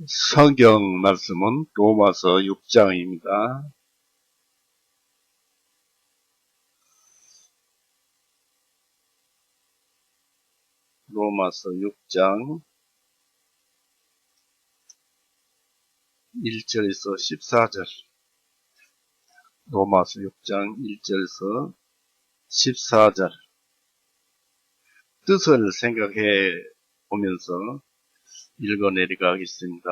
성경 말씀은 로마서 6장입니다. 로마서 6장 1절에서 14절. 로마서 6장 1절에서 14절. 뜻을 생각해 보면서 읽어내려가겠습니다.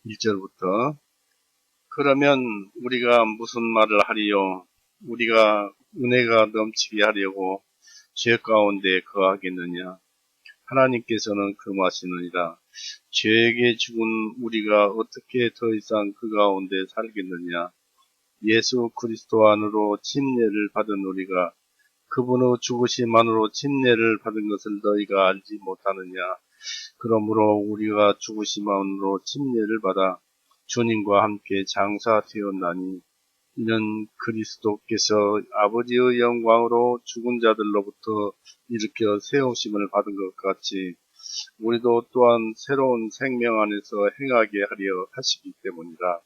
1절부터 그러면 우리가 무슨 말을 하리요? 우리가 은혜가 넘치게 하려고 죄 가운데 거하겠느냐? 하나님께서는 금하시느니라. 죄에게 죽은 우리가 어떻게 더 이상 그 가운데 살겠느냐? 예수 그리스도 안으로 침례를 받은 우리가 그분의 죽으심만으로 침례를 받은 것을 너희가 알지 못하느냐? 그러므로 우리가 죽으심만으로 침례를 받아 주님과 함께 장사되었나니 이는 그리스도께서 아버지의 영광으로 죽은 자들로부터 일으켜 세우심을 받은 것 같이 우리도 또한 새로운 생명 안에서 행하게 하려 하시기 때문이라.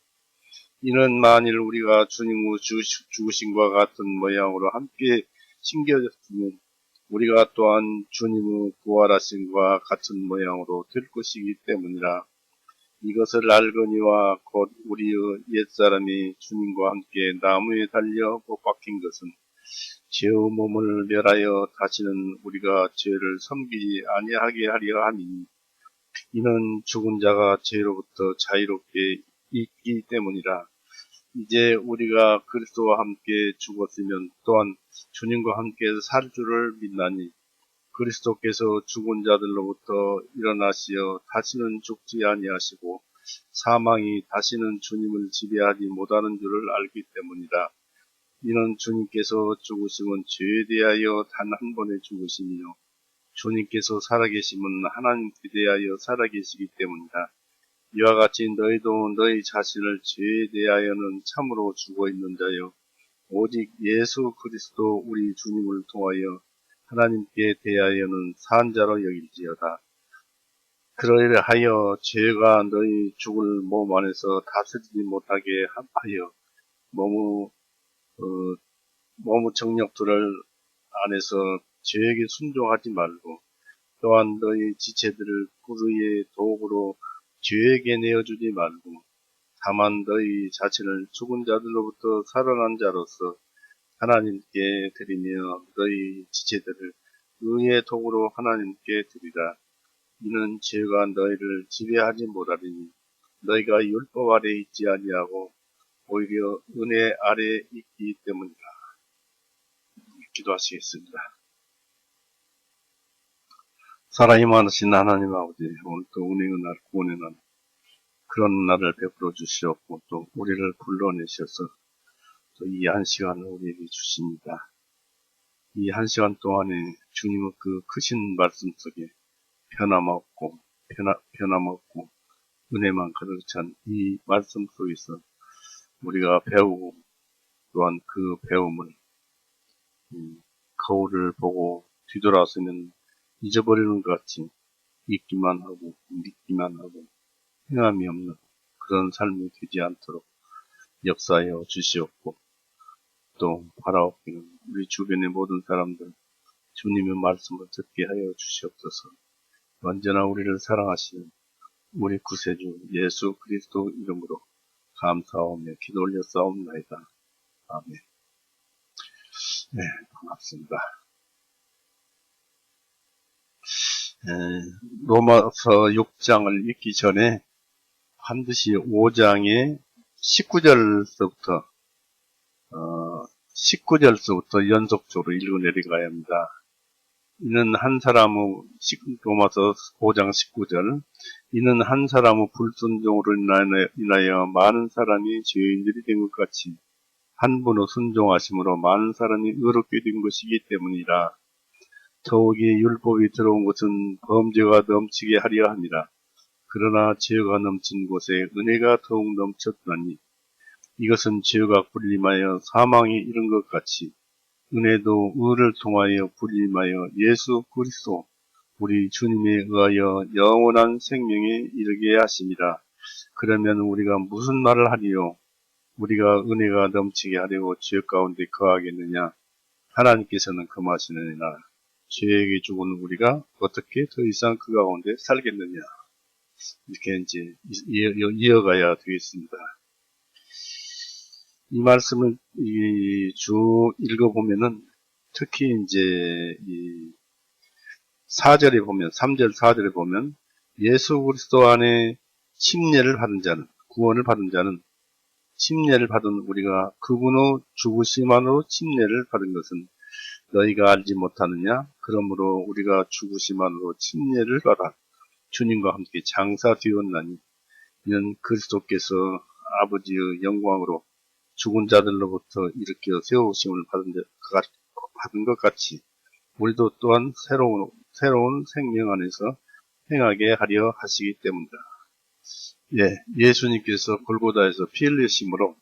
이는 만일 우리가 주님의 죽으심과 같은 모양으로 함께 심겨졌으면 우리가 또한 주님의 부활하심과 같은 모양으로 될 것이기 때문이라. 이것을 알거니와 곧 우리의 옛사람이 주님과 함께 나무에 달려 못 박힌 것은 죄의 몸을 멸하여 다시는 우리가 죄를 섬기지 아니하게 하려 함이니 이는 죽은 자가 죄로부터 자유롭게 있기 때문이라. 이제 우리가 그리스도와 함께 죽었으면 또한 주님과 함께 살 줄을 믿나니 그리스도께서 죽은 자들로부터 일어나시어 다시는 죽지 아니하시고 사망이 다시는 주님을 지배하지 못하는 줄을 알기 때문이라. 이는 주님께서 죽으심은 죄에 대하여 단 한 번에 죽으심이요 주님께서 살아계심은 하나님께 대하여 살아계시기 때문이라. 이와 같이 너희도 너희 자신을 죄에 대하여는 참으로 죽어있는 자요 오직 예수 그리스도 우리 주님을 통하여 하나님께 대하여는 산 자로 여길지어다. 그러하여 죄가 너희 죽을 몸 안에서 다스리지 못하게 하여 몸의 정욕들을 안에서 죄에게 순종하지 말고 또한 너희 지체들을 불의의 도구로 죄에게 내어주지 말고 다만 너희 자신을 죽은 자들로부터 살아난 자로서 하나님께 드리며 너희 지체들을 의의 도구로 하나님께 드리라. 이는 죄가 너희를 지배하지 못하리니 너희가 율법 아래 있지 아니하고 오히려 은혜 아래 있기 때문이라. 기도하시겠습니다. 사랑이 많으신 하나님 아버지, 오늘도 은혜의 날, 구원의 날, 그런 날을 베풀어 주시옵고 또 우리를 불러내셔서 또 이 한 시간을 우리에게 주십니다. 이 한 시간 동안에 주님의 그 크신 말씀 속에 변함없고 은혜만 가득 찬 이 말씀 속에서 우리가 배우고 또한 그 배움을 거울을 보고 뒤돌아서면 잊어버리는 것 같이 읽기만 하고 믿기만 하고 행함이 없는 그런 삶이 되지 않도록 역사하여 주시옵고 또 바라옵기는 우리 주변의 모든 사람들 주님의 말씀을 듣게 하여 주시옵소서. 언제나 우리를 사랑하시는 우리 구세주 예수 그리스도 이름으로 감사하며 기도 올려 싸움나이다. 아멘. 네, 반갑습니다. 로마서 6장을 읽기 전에 반드시 5장의 19절서부터 연속적으로 읽어내려가야 합니다. 이는 한 사람의 로마서 5장 19절 이는 한 사람의 불순종으로 인하여 많은 사람이 죄인들이 된 것 같이 한 분의 순종하심으로 많은 사람이 의롭게 된 것이기 때문이라. 더욱이 율법이 들어온 것은 범죄가 넘치게 하려 함이라. 그러나 죄가 넘친 곳에 은혜가 더욱 넘쳤나니 이것은 죄가 군림하여 사망에 이른 것 같이 은혜도 의를 통하여 군림하여 예수 그리스도 우리 주님에 의하여 영원한 생명에 이르게 하심이라. 그러면 우리가 무슨 말을 하리요? 우리가 은혜가 넘치게 하려고 죄 가운데 거하겠느냐? 하나님께서는 금하시느니라. 죄에게 죽은 우리가 어떻게 더 이상 그 가운데 살겠느냐? 이렇게 이제 이어가야 되겠습니다. 이 말씀을 쭉 읽어보면은 특히 이제 이 4절에 보면 3절 4절에 보면 예수 그리스도 안에 침례를 받은 자는 구원을 받은 자는 침례를 받은 우리가 그분의 죽으심만으로 침례를 받은 것은 너희가 알지 못하느냐? 그러므로 우리가 죽으심만으로 침례를 받아 주님과 함께 장사되었나니 이는 그리스도께서 아버지의 영광으로 죽은 자들로부터 일으켜 세우심을 받은 것 같이 우리도 또한 새로운 생명 안에서 행하게 하려 하시기 때문이다. 예수님께서 골고다에서 피 흘리심으로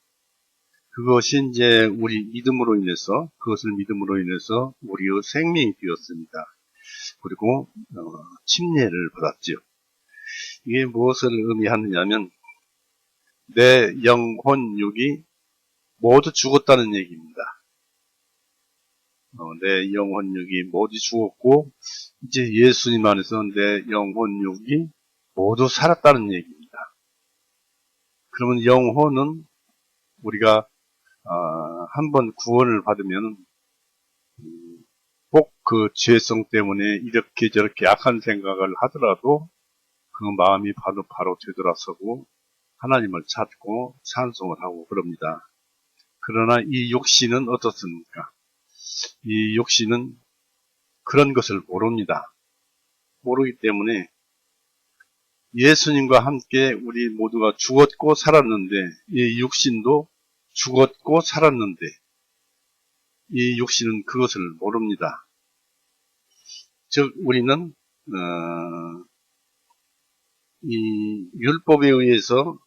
그것이 이제 우리 믿음으로 인해서 그것을 믿음으로 인해서 우리의 생명이 되었습니다. 그리고 침례를 받았죠. 이게 무엇을 의미하느냐면 내 영혼 육이 모두 죽었다는 얘기입니다. 내 영혼 육이 모두 죽었고 이제 예수님 안에서 내 영혼 육이 모두 살았다는 얘기입니다. 그러면 영혼은 우리가 한번 구원을 받으면 꼭 그 죄성 때문에 이렇게 저렇게 악한 생각을 하더라도 그 마음이 바로 되돌아서고 하나님을 찾고 찬송을 하고 그럽니다. 그러나 이 육신은 어떻습니까? 이 육신은 그런 것을 모릅니다. 모르기 때문에 예수님과 함께 우리 모두가 죽었고 살았는데 이 육신도 죽었고 살았는데 이 육신은 그것을 모릅니다. 즉 우리는 이 율법에 의해서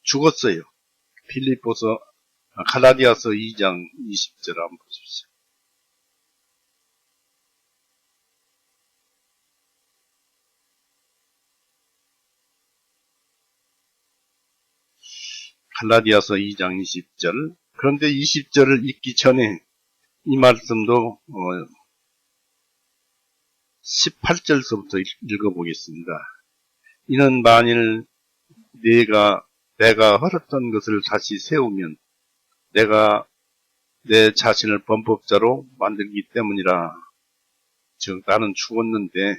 죽었어요. 갈라디아서 2장 20절 한번 보십시오. 갈라디아서 2장 20절. 그런데 20절을 읽기 전에 이 말씀도 18절서부터 읽어보겠습니다. 이는 만일 내가 헐었던 것을 다시 세우면 내가 내 자신을 범법자로 만들기 때문이라. 즉 나는 죽었는데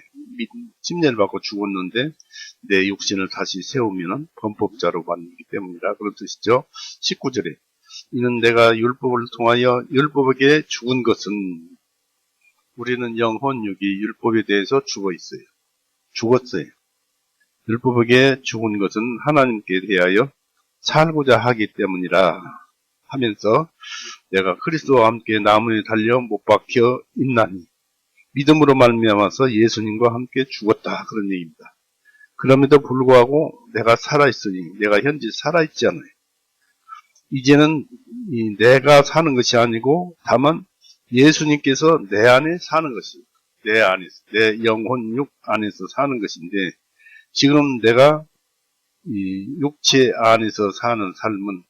침례를 받고 죽었는데 내 육신을 다시 세우면 범법자로 만들기 때문이라. 그런 뜻이죠. 19절에 이는 내가 율법을 통하여 율법에게 죽은 것은 우리는 영혼육이 율법에 대해서 죽었어요. 율법에게 죽은 것은 하나님께 대하여 살고자 하기 때문이라 하면서 내가 그리스도와 함께 나무에 달려 못 박혀 있나니 믿음으로 말미암아서 예수님과 함께 죽었다. 그런 얘기입니다. 그럼에도 불구하고 내가 살아있으니 내가 현재 살아있잖아요. 이제는 내가 사는 것이 아니고 다만 예수님께서 내 안에 사는 것입니다. 내 영혼육 안에서 사는 것인데 지금 내가 이 육체 안에서 사는 삶은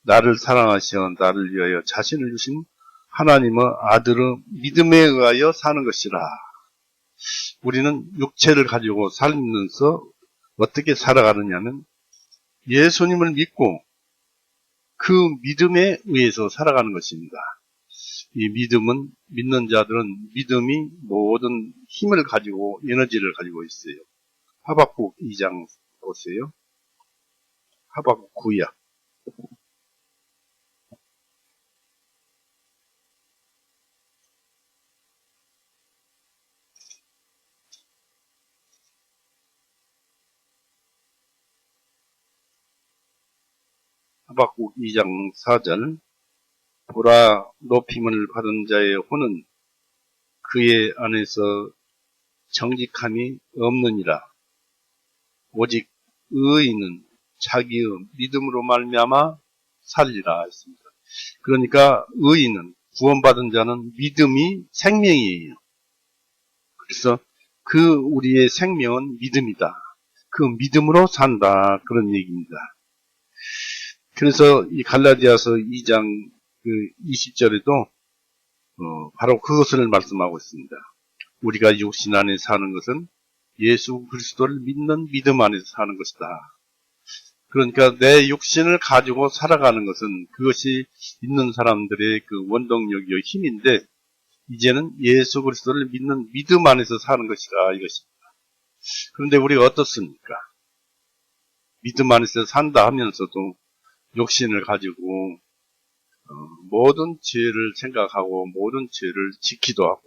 나를 사랑하시어 나를 위하여 자신을 주신 하나님의 아들의 믿음에 의하여 사는 것이라. 우리는 육체를 가지고 살면서 어떻게 살아가느냐면 예수님을 믿고 그 믿음에 의해서 살아가는 것입니다. 이 믿음은 믿는 자들은 믿음이 모든 힘을 가지고 에너지를 가지고 있어요. 하박국 2장 보세요. 하박국 9야. 하박국 2장 4절 보라 높임을 받은 자의 혼은 그의 안에서 정직함이 없느니라. 오직 의인은 자기의 믿음으로 말미암아 살리라 했습니다. 그러니까 의인은 구원받은 자는 믿음이 생명이에요. 그래서 우리의 생명은 믿음이다. 그 믿음으로 산다. 그런 얘기입니다. 그래서 이 갈라디아서 2장 그 20절에도 바로 그것을 말씀하고 있습니다. 우리가 육신 안에 사는 것은 예수 그리스도를 믿는 믿음 안에서 사는 것이다. 그러니까 내 육신을 가지고 살아가는 것은 그것이 있는 사람들의 그 원동력이요 힘인데 이제는 예수 그리스도를 믿는 믿음 안에서 사는 것이다 이것입니다. 그런데 우리가 어떻습니까? 믿음 안에서 산다 하면서도 욕심을 가지고 모든 죄를 생각하고 모든 죄를 지키도 하고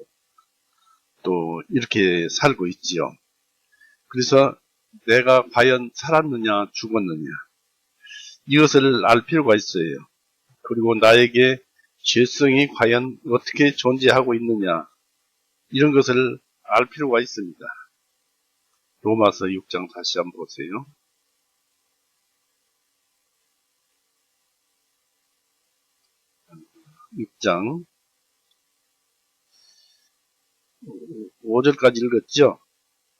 또 이렇게 살고 있지요. 그래서 내가 과연 살았느냐 죽었느냐 이것을 알 필요가 있어요. 그리고 나에게 죄성이 과연 어떻게 존재하고 있느냐 이런 것을 알 필요가 있습니다. 로마서 6장 다시 한번 보세요. 6장 5절까지 읽었죠.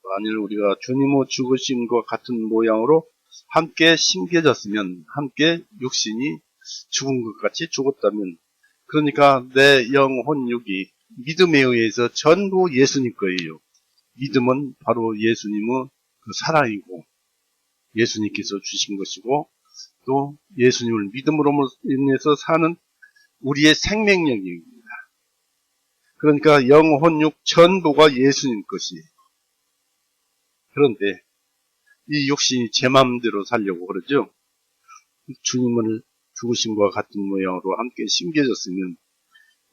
만일 우리가 주님의 죽으심과 같은 모양으로 함께 심겨졌으면 함께 육신이 죽은 것 같이 죽었다면 그러니까 내 영혼 육이 믿음에 의해서 전부 예수님 거예요. 믿음은 바로 예수님의 그 사랑이고 예수님께서 주신 것이고 또 예수님을 믿음으로 인해서 사는 우리의 생명력입니다. 그러니까 영혼 육 전부가 예수님 것이에요. 그런데 이 육신이 제 마음대로 살려고 그러죠. 주님을 죽으심과 같은 모양으로 함께 심겨졌으면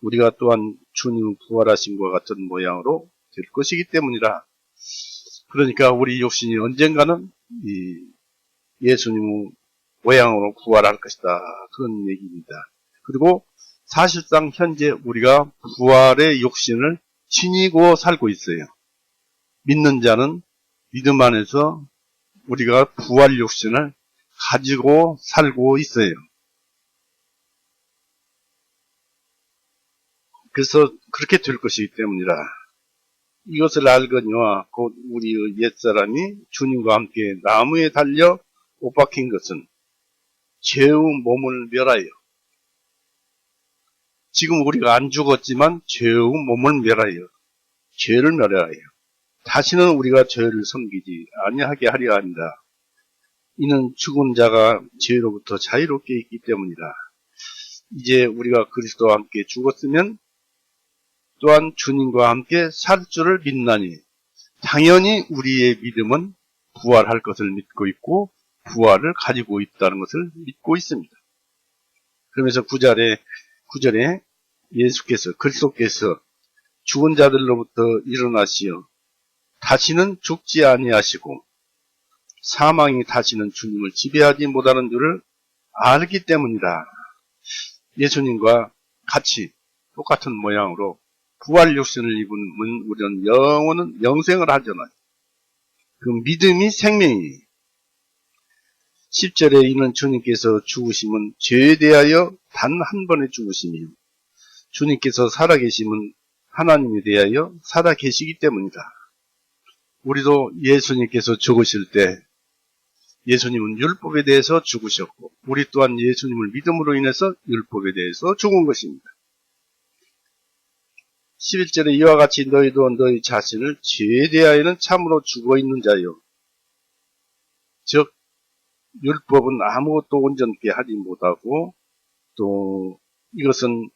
우리가 또한 주님 부활하심과 같은 모양으로 될 것이기 때문이라. 그러니까 우리 육신이 언젠가는 이 예수님의 모양으로 부활할 것이다. 그런 얘기입니다. 그리고 사실상 현재 우리가 부활의 육신을 지니고 살고 있어요. 믿는 자는 믿음 안에서 우리가 부활 육신을 가지고 살고 있어요. 그래서 그렇게 될 것이기 때문이라. 이것을 알거니와 곧 우리의 옛사람이 주님과 함께 나무에 달려 못 박힌 것은 죄의 몸을 멸하여 지금 우리가 안 죽었지만 죄의 몸을 멸하여 죄를 멸하여 다시는 우리가 죄를 섬기지 아니하게 하려 한다. 이는 죽은 자가 죄로부터 자유롭게 있기 때문이라. 이제 우리가 그리스도와 함께 죽었으면 또한 주님과 함께 살 줄을 믿나니 당연히 우리의 믿음은 부활할 것을 믿고 있고 부활을 가지고 있다는 것을 믿고 있습니다. 그러면서 9절에 예수께서 그리스도께서 죽은 자들로부터 일어나시어 다시는 죽지 아니하시고 사망이 다시는 주님을 지배하지 못하는 줄을 알기 때문이다. 예수님과 같이 똑같은 모양으로 부활 육신을 입은 우리는 영원한 영생을 하잖아요. 그 믿음이 생명이에요. 10절에 이는 주님께서 죽으심은 죄에 대하여 단 한 번의 죽으심이요 주님께서 살아계심은 하나님에 대하여 살아계시기 때문이다. 우리도 예수님께서 죽으실 때 예수님은 율법에 대해서 죽으셨고 우리 또한 예수님을 믿음으로 인해서 율법에 대해서 죽은 것입니다. 11절에 이와 같이 너희도 너희 자신을 죄에 대하여는 참으로 죽어있는 자요. 즉 율법은 아무것도 온전케 하지 못하고 또 이것은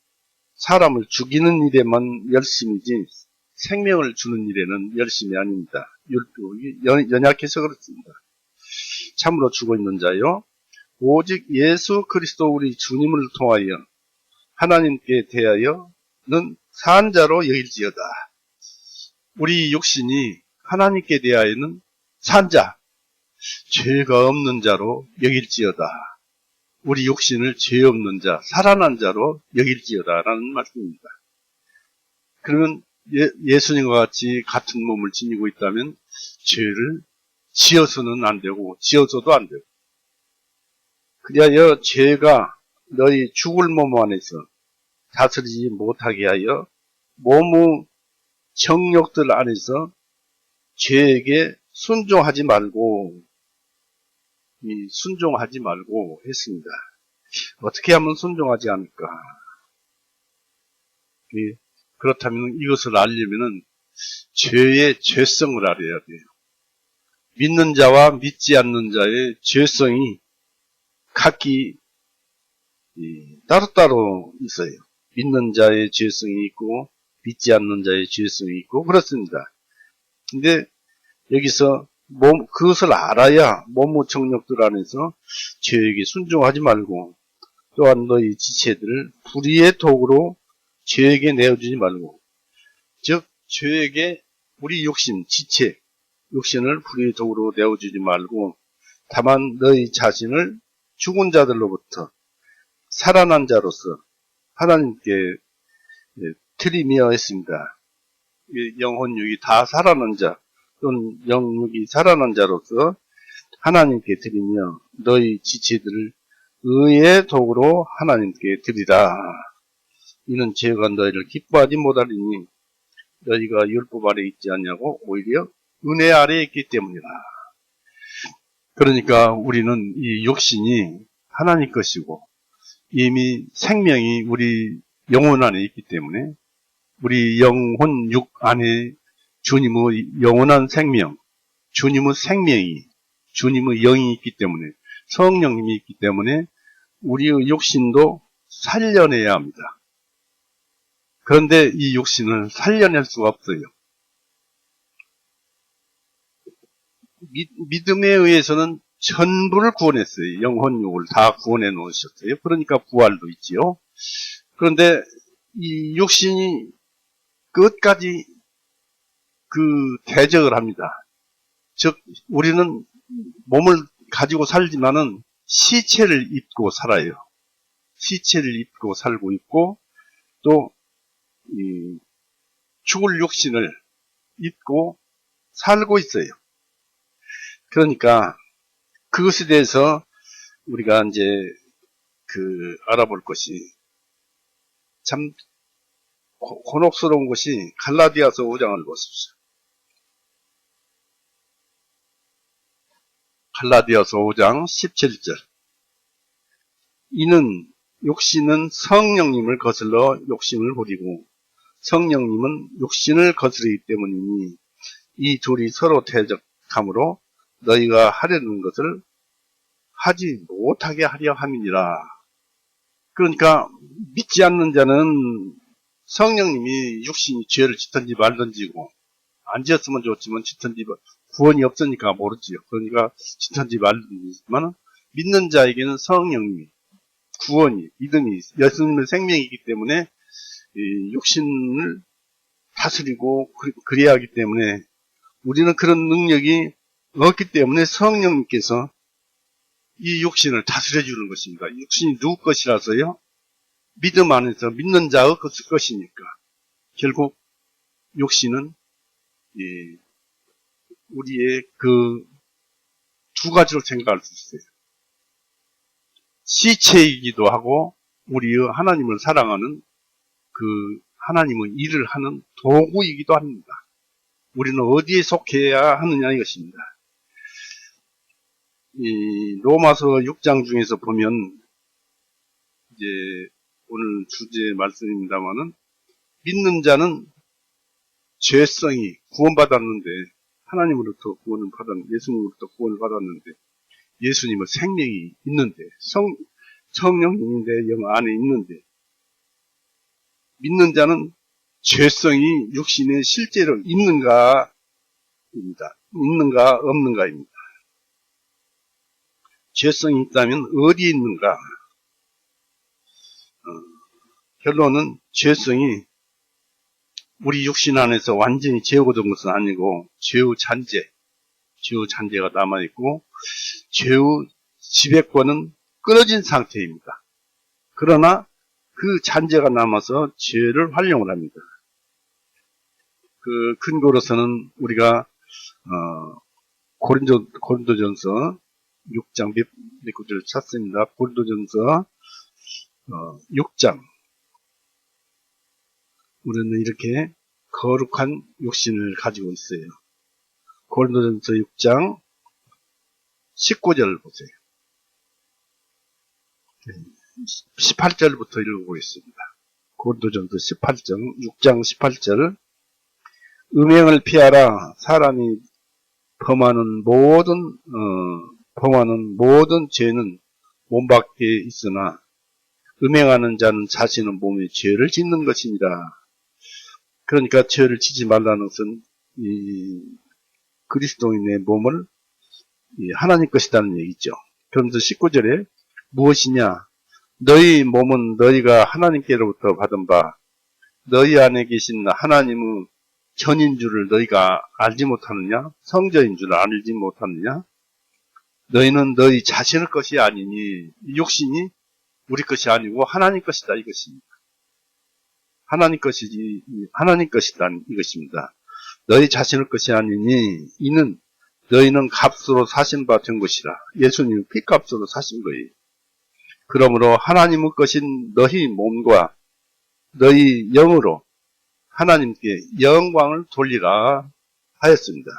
사람을 죽이는 일에만 열심이지 생명을 주는 일에는 열심이 아닙니다. 율법이 연약해서 그렇습니다. 참으로 죽어있는 자요. 오직 예수 그리스도 우리 주님을 통하여 하나님께 대하여는 산 자로 여길지어다. 우리 육신이 하나님께 대하여는 산 자, 죄가 없는 자로 여길지어다. 우리 육신을 죄 없는 자, 살아난 자로 여길지어다라는 말씀입니다. 그러면 예수님과 같이 같은 몸을 지니고 있다면 죄를 지어서는 안 되고 지어서도 안 되고 그리하여 죄가 너희 죽을 몸 안에서 다스리지 못하게 하여 몸의 정욕들 안에서 죄에게 순종하지 말고 순종하지 말고 했습니다. 어떻게 하면 순종하지 않을까? 그렇다면 이것을 알려면은 죄의 죄성을 알아야 돼요. 믿는 자와 믿지 않는 자의 죄성이 각기 따로따로 있어요. 믿는 자의 죄성이 있고 믿지 않는 자의 죄성이 있고 그렇습니다. 근데 여기서 그것을 알아야 몸무 청력들 안에서 죄에게 순종하지 말고 또한 너희 지체들을 불의의 도구로 죄에게 내어주지 말고, 즉 죄에게 우리 욕심, 지체, 욕심을 불의의 도구로 내어주지 말고 다만 너희 자신을 죽은 자들로부터 살아난 자로서 하나님께 드리며 했습니다. 영혼육이 다 살아난 자 또는 영육이 살아난 자로서 하나님께 드리며 너희 지체들을 의의 도구로 하나님께 드리라. 이는 죄가 너희를 기뻐하지 못하리니 너희가 율법 아래 있지 않냐고 오히려 은혜 아래 있기 때문이라. 그러니까 우리는 이 육신이 하나님 것이고 이미 생명이 우리 영혼 안에 있기 때문에 우리 영혼 육 안에 주님의 영원한 생명, 주님의 생명이, 주님의 영이 있기 때문에 성령님이 있기 때문에 우리의 육신도 살려내야 합니다. 그런데 이 육신을 살려낼 수가 없어요. 믿음에 의해서는 전부를 구원했어요. 영혼육을 다 구원해 놓으셨어요. 그러니까 부활도 있지요. 그런데 이 육신이 끝까지 대적을 합니다. 즉 우리는 몸을 가지고 살지만은 시체를 입고 살아요. 시체를 입고 살고 있고 또 죽을 육신을 입고 살고 있어요. 그러니까 그것에 대해서 우리가 이제 알아볼 것이 참 곤혹스러운 것이 갈라디아서 5장을 보십시오. 갈라디아서 5장 17절. 이는 육신은 성령님을 거슬러 욕심을 부리고 성령님은 육신을 거스르기 때문이니 이 둘이 서로 대적함으로 너희가 하려는 것을 하지 못하게 하려 함이니라. 그러니까 믿지 않는 자는 성령님이 육신이 죄를 짓든지 말든지고 안 지었으면 좋지만 짓든지 구원이 없으니까 모르지요. 그러니까 짓든지 말든지만 믿는 자에게는 성령님이 구원이 믿음이 예수님의 생명이기 때문에 육신을 다스리고 그래야 하기 때문에 우리는 그런 능력이 없기 때문에 성령님께서 이 육신을 다스려 주는 것입니다. 육신이 누구 것이라서요? 믿음 안에서 믿는 자의 것이니까 결국 육신은 우리의 두 가지로 생각할 수 있어요. 시체이기도 하고 우리의 하나님을 사랑하는 하나님의 일을 하는 도구이기도 합니다. 우리는 어디에 속해야 하느냐 이것입니다. 이 로마서 6장 중에서 보면 이제 오늘 주제 말씀입니다만은 믿는 자는 죄성이 구원받았는데 하나님으로부터 구원을 예수님으로부터 구원을 받았는데 예수님의 생명이 있는데 성령님인데 영 안에 있는데 믿는 자는 죄성이 육신에 실제로 있는가입니다. 있는가 없는가입니다. 죄성이 있다면 어디에 있는가? 결론은 죄성이 우리 육신 안에서 완전히 제거된 것은 아니고 죄의 잔재가 남아있고 죄의 지배권은 끊어진 상태입니다. 그러나 그 잔재가 남아서 죄를 활용을 합니다. 근거로서는 우리가 고린도전서 6장 몇 구절을 찾습니다. 고린도전서 6장 우리는 이렇게 거룩한 육신을 가지고 있어요. 고린도전서 6장 19절 보세요. 18절부터 읽어보겠습니다. 고린도전서 6장 18절. 음행을 피하라. 사람이 범하는 모든 죄는 몸 밖에 있으나 음행하는 자는 자신의 몸에 죄를 짓는 것입니다. 그러니까 죄를 짓지 말라는 것은 그리스도인의 몸을 하나님 것이라는 얘기죠. 그러면서 19절에 무엇이냐? 너희 몸은 너희가 하나님께로부터 받은 바 너희 안에 계신 하나님의 전인 줄을 너희가 알지 못하느냐? 성전인 줄을 알지 못하느냐? 너희는 너희 자신의 것이 아니니 육신이 우리 것이 아니고 하나님 것이다 이것입니다. 하나님 것이다 이것입니다. 너희 자신의 것이 아니니 이는 너희는 값으로 사신 바 된 것이라. 예수님이 피값으로 사신 거예요. 그러므로 하나님의 것인 너희 몸과 너희 영으로 하나님께 영광을 돌리라 하였습니다.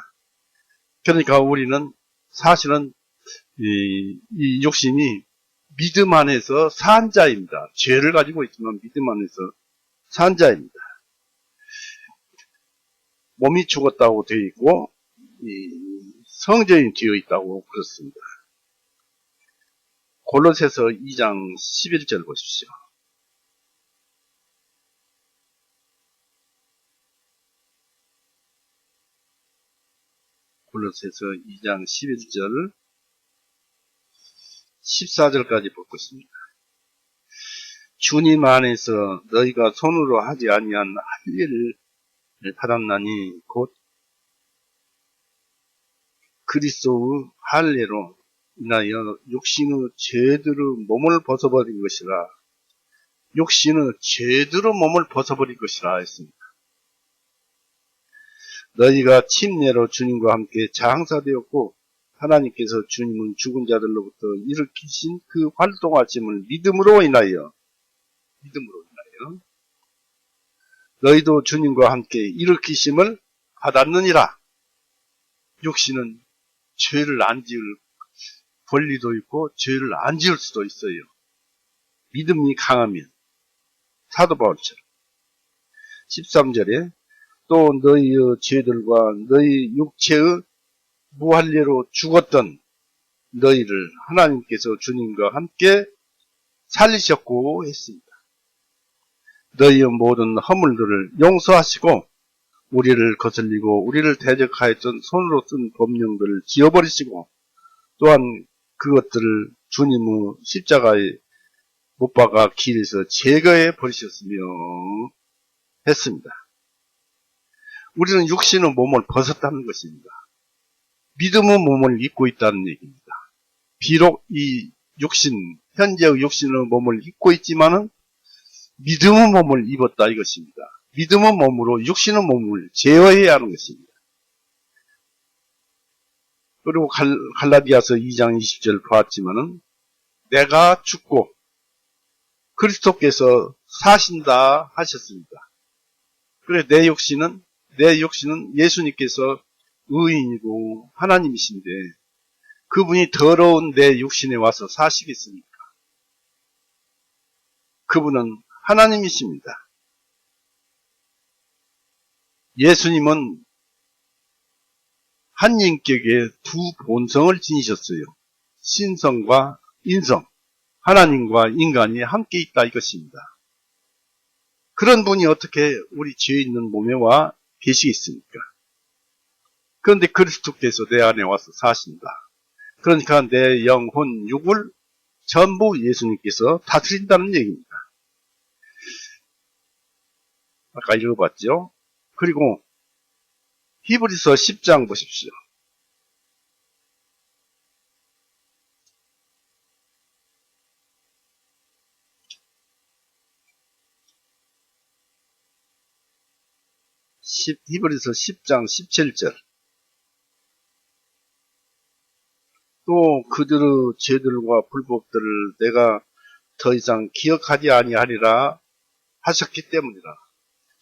그러니까 우리는 사실은 이 욕심이 믿음 안에서 산 자입니다. 죄를 가지고 있지만 믿음 안에서 산 자입니다. 몸이 죽었다고 되어 있고 성전이 되어 있다고 그렇습니다. 골로새서 2장 11절 보십시오. 골로새서 2장 11절 14절까지 보고 있습니다. 주님 안에서 너희가 손으로 하지 아니한 할 일을 받았나니 곧 그리스도의 할례로 인하여 육신의 죄들의 몸을 벗어버린 것이라. 육신의 죄들의 몸을 벗어버린 것이라 했습니다. 너희가 침례로 주님과 함께 장사되었고 하나님께서 주님은 죽은 자들로부터 일으키신 그 활동하심을 믿음으로 인하여 너희도 주님과 함께 일으키심을 받았느니라. 육신은 죄를 안 지을 권리도 있고 죄를 안 지을 수도 있어요. 믿음이 강하면. 사도 바울처럼. 13절에 또 너희의 죄들과 너희 육체의 무할례로 죽었던 너희를 하나님께서 주님과 함께 살리셨고 했습니다. 너희의 모든 허물들을 용서하시고 우리를 거슬리고 우리를 대적하였던 손으로 쓴 법령들을 지워버리시고 또한 그것들을 주님의 십자가에 못 박아 길에서 제거해 버리셨으며 했습니다. 우리는 육신의 몸을 벗었다는 것입니다. 믿음의 몸을 입고 있다는 얘기입니다. 비록 이 현재의 육신의 몸을 입고 있지만은 믿음의 몸을 입었다 이것입니다. 믿음의 몸으로 육신의 몸을 제어해야 하는 것입니다. 그리고 갈라디아서 2장 20절 보았지만은 내가 죽고 그리스도께서 사신다 하셨습니다. 그래 내 육신은 예수님께서 의인이고 하나님이신데 그분이 더러운 내 육신에 와서 사시겠습니까? 그분은 하나님이십니다. 예수님은 한 인격의 두 본성을 지니셨어요. 신성과 인성, 하나님과 인간이 함께 있다 이것입니다. 그런 분이 어떻게 우리 죄 있는 몸에 와 계시겠습니까? 그런데 그리스도께서 내 안에 와서 사신다. 그러니까 내 영혼, 육을 전부 예수님께서 다스린다는 얘기입니다. 아까 읽어봤죠? 그리고 히브리서 10장 보십시오. 히브리서 10장 17절. 또 그들의 죄들과 불법들을 내가 더 이상 기억하지 아니하리라 하셨기 때문이라.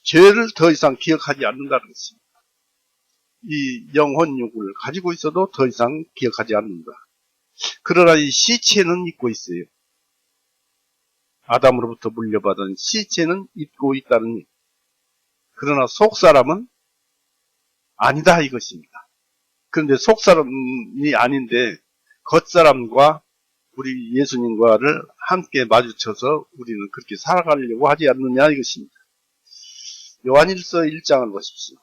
죄를 더 이상 기억하지 않는다는 것입니다. 이 영혼육을 가지고 있어도 더 이상 기억하지 않는다. 그러나 이 시체는 잊고 있어요. 아담으로부터 물려받은 시체는 잊고 있다는 얘기. 그러나 속사람은 아니다 이것입니다. 그런데 속사람이 아닌데 겉사람과 우리 예수님과를 함께 마주쳐서 우리는 그렇게 살아가려고 하지 않느냐 이것입니다. 요한일서 1장을 보십시오.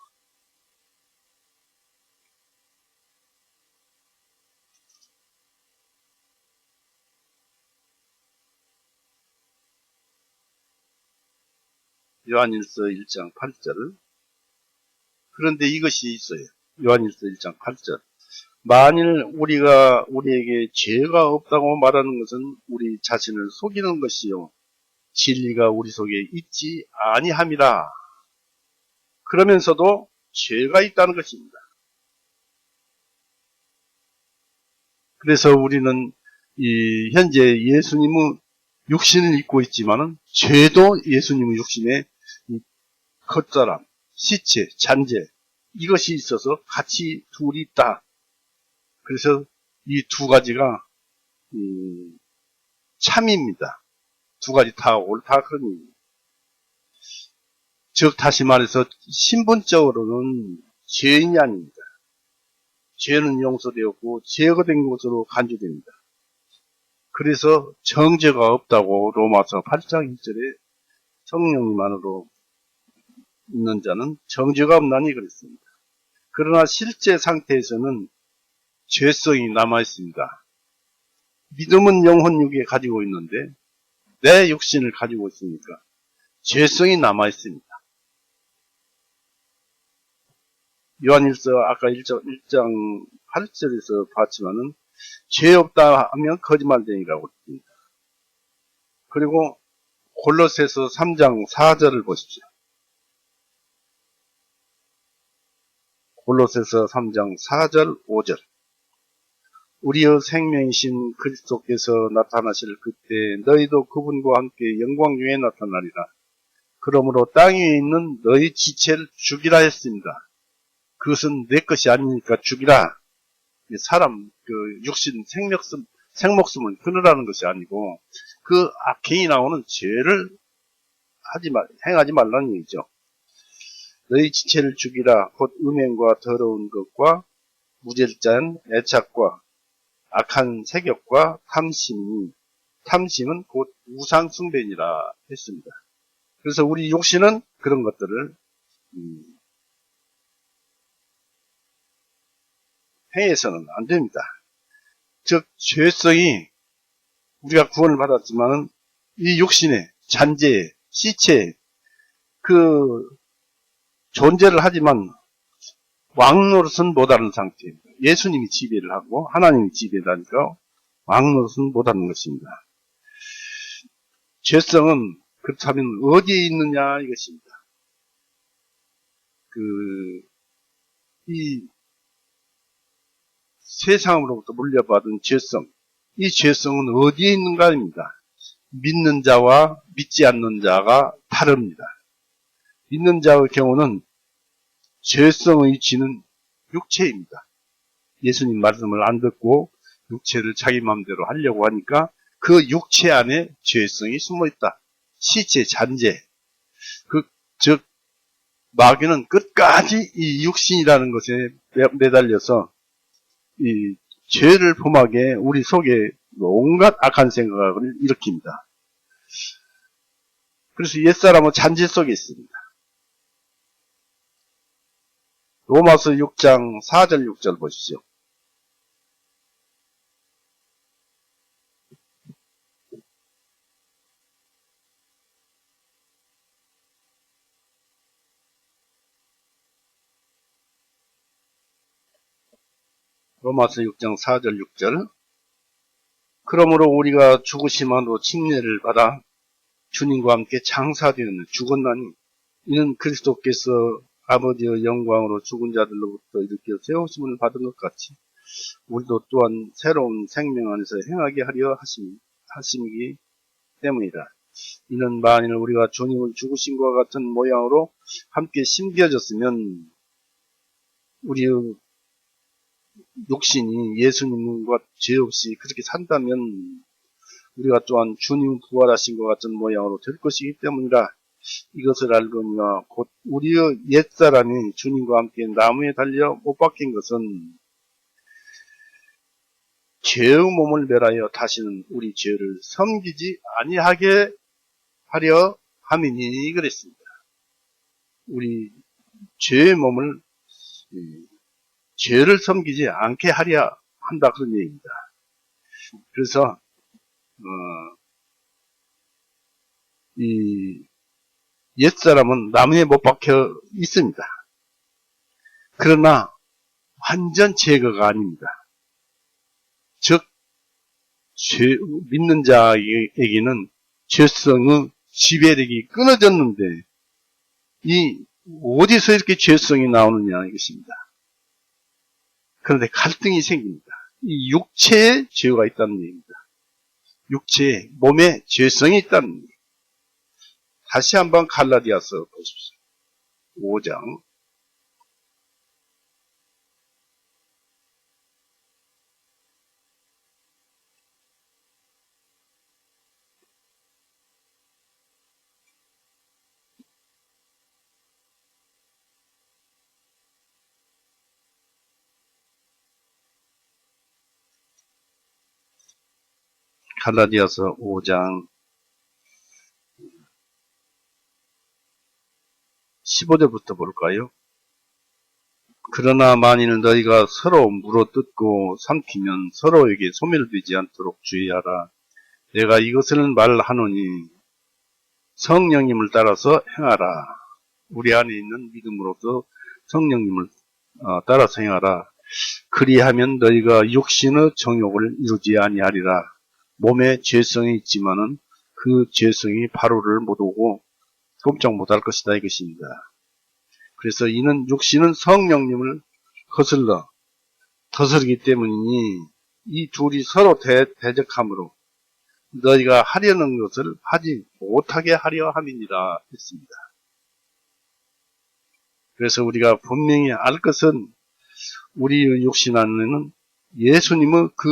요한일서 1장 8절. 그런데 이것이 있어요. 요한일서 1장 8절. 만일 우리에게 죄가 없다고 말하는 것은 우리 자신을 속이는 것이요 진리가 우리 속에 있지 아니함이라. 그러면서도 죄가 있다는 것입니다. 그래서 우리는 현재 예수님은 육신을 입고 있지만은 죄도 예수님의 육신에 겉사람, 시체, 잔재 이것이 있어서 같이 둘이 있다. 그래서 이 두 가지가 참입니다. 두 가지 다 옳다 그런 의미입니다. 즉 다시 말해서 신분적으로는 죄인이 아닙니다. 죄는 용서되었고 제거된 것으로 간주됩니다. 그래서 정죄가 없다고 로마서 8장 1절에 성령님만으로 있는 자는 정죄가 없나니 그랬습니다. 그러나 실제 상태에서는 죄성이 남아있습니다. 믿음은 영혼 육에 가지고 있는데 내 육신을 가지고 있으니까 죄성이 남아있습니다. 요한일서 아까 1장 8절에서 봤지만은 죄 없다 하면 거짓말쟁이라고 했습니다. 그리고 골로새서 3장 4절을 보십시오. 골로새서 3장 4절 5절. 우리의 생명이신 그리스도께서 나타나실 그때 너희도 그분과 함께 영광 중에 나타나리라. 그러므로 땅 위에 있는 너희 지체를 죽이라 했습니다. 그것은 내 것이 아니니까 죽이라. 사람 육신 생목숨을 끊으라는 것이 아니고 그 악행이 나오는 죄를 행하지 말라는 얘기죠. 너희 지체를 죽이라. 곧 음행과 더러운 것과 무절제한 애착과 악한 색욕과 탐심은 곧 우상 숭배니라 했습니다. 그래서 우리 육신은 그런 것들을 행해서는 안 됩니다. 즉 죄성이 우리가 구원을 받았지만 이 육신의 잔재, 시체 그 존재를 하지만 왕노릇은 못하는 상태입니다. 예수님이 지배를 하고 하나님이 지배를 하니까 왕노릇은 못하는 것입니다. 죄성은 그렇다면 어디에 있느냐 이것입니다. 이 세상으로부터 물려받은 죄성, 이 죄성은 어디에 있는가입니다. 믿는 자와 믿지 않는 자가 다릅니다. 믿는 자의 경우는 죄성의 지는 육체입니다. 예수님 말씀을 안 듣고 육체를 자기 마음대로 하려고 하니까 그 육체 안에 죄성이 숨어있다. 시체, 잔재. 즉 마귀는 끝까지 이 육신이라는 것에 매달려서 이 죄를 범하게 우리 속에 온갖 악한 생각을 일으킵니다. 그래서 옛사람은 잔재 속에 있습니다. 로마서 6장 4절 6절 보시죠. 로마서 6장 4절 6절. 그러므로 우리가 죽으심으로 칭례를 받아 주님과 함께 장사되는 죽었나니 이는 그리스도께서 아버지의 영광으로 죽은 자들로부터 일으켜 세우심을 받은 것 같이 우리도 또한 새로운 생명 안에서 행하게 하려 하심이기 때문이다. 이는 만일 우리가 주님을 죽으신 것 같은 모양으로 함께 심겨졌으면 우리의 육신이 예수님과 죄 없이 그렇게 산다면 우리가 또한 주님 부활하신 것 같은 모양으로 될 것이기 때문이라 이것을 알거니와 곧 우리의 옛사람이 주님과 함께 나무에 달려 못 박힌 것은 죄의 몸을 멸하여 다시는 우리 죄를 섬기지 아니하게 하려 함이니 그랬습니다. 우리 죄의 몸을 죄를 섬기지 않게 하려 한다 그런 얘기입니다. 그래서 이 옛사람은 나무에 못 박혀 있습니다. 그러나 완전 제거가 아닙니다. 즉 믿는 자에게는 죄성의 지배력이 끊어졌는데 이 어디서 이렇게 죄성이 나오느냐 이것입니다. 그런데 갈등이 생깁니다. 이 육체에 죄가 있다는 얘기입니다. 육체에 몸에 죄성이 있다는 얘기입니다. 다시 한번 갈라디아서 보십시오. 5장 갈라디아서 5장 15절부터 볼까요? 그러나 만일 너희가 서로 물어뜯고 삼키면 서로에게 소멸되지 않도록 주의하라. 내가 이것을 말하노니 성령님을 따라서 행하라. 우리 안에 있는 믿음으로서 성령님을 따라서 행하라. 그리하면 너희가 육신의 정욕을 이루지 아니하리라. 몸에 죄성이 있지만은 그 죄성이 바로를 못 오고 꼼짝 못할 것이다 이것입니다. 그래서 이는 육신은 성령님을 거슬러 더스르기 때문이니 이 둘이 서로 대적함으로 너희가 하려는 것을 하지 못하게 하려 함이니라 했습니다. 그래서 우리가 분명히 알 것은 우리의 육신 안에는 예수님의 그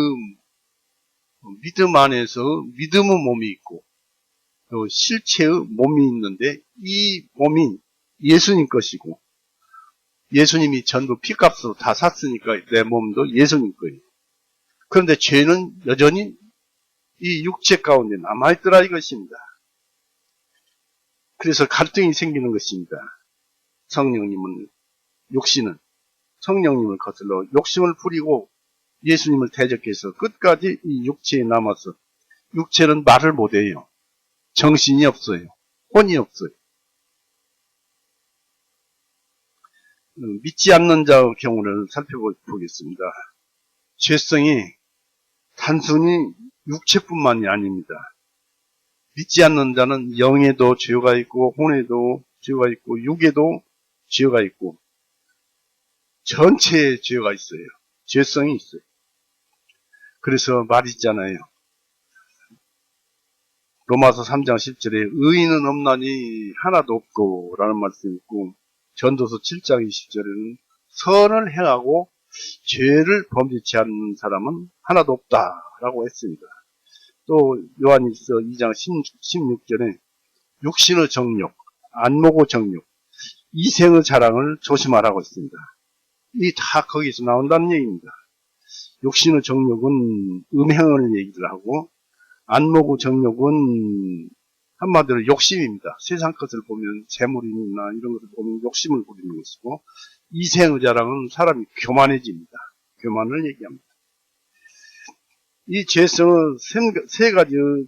믿음 안에서 믿음의 몸이 있고 또 실체의 몸이 있는데 이 몸이 예수님 것이고 예수님이 전부 피값으로 다 샀으니까 내 몸도 예수님 거예요. 그런데 죄는 여전히 이 육체 가운데 남아있더라 이것입니다. 그래서 갈등이 생기는 것입니다. 육신은 성령님을 거슬러 욕심을 부리고 예수님을 대적해서 끝까지 이 육체에 남아서 육체는 말을 못해요. 정신이 없어요. 혼이 없어요. 믿지 않는 자의 경우를 살펴보겠습니다. 죄성이 단순히 육체뿐만이 아닙니다. 믿지 않는 자는 영에도 죄가 있고 혼에도 죄가 있고 육에도 죄가 있고 전체에 죄가 있어요. 죄성이 있어요. 그래서 말 있잖아요. 로마서 3장 10절에 의인은 없나니 하나도 없고 라는 말씀이 있고 전도서 7장 20절에는 선을 행하고 죄를 범죄치 않는 사람은 하나도 없다라고 했습니다. 또 요한일서 2장 16절에 육신의 정욕, 안목의 정욕, 이생의 자랑을 조심하라고 했습니다. 이 다 거기서 나온다는 얘기입니다. 육신의 정욕은 음행을 얘기를 하고 안목의 정욕은 한마디로 욕심입니다. 세상 것을 보면 재물이나 이런 것을 보면 욕심을 부리는 것이고 이생의 자랑은 사람이 교만해집니다. 교만을 얘기합니다. 이 죄성의 세 가지의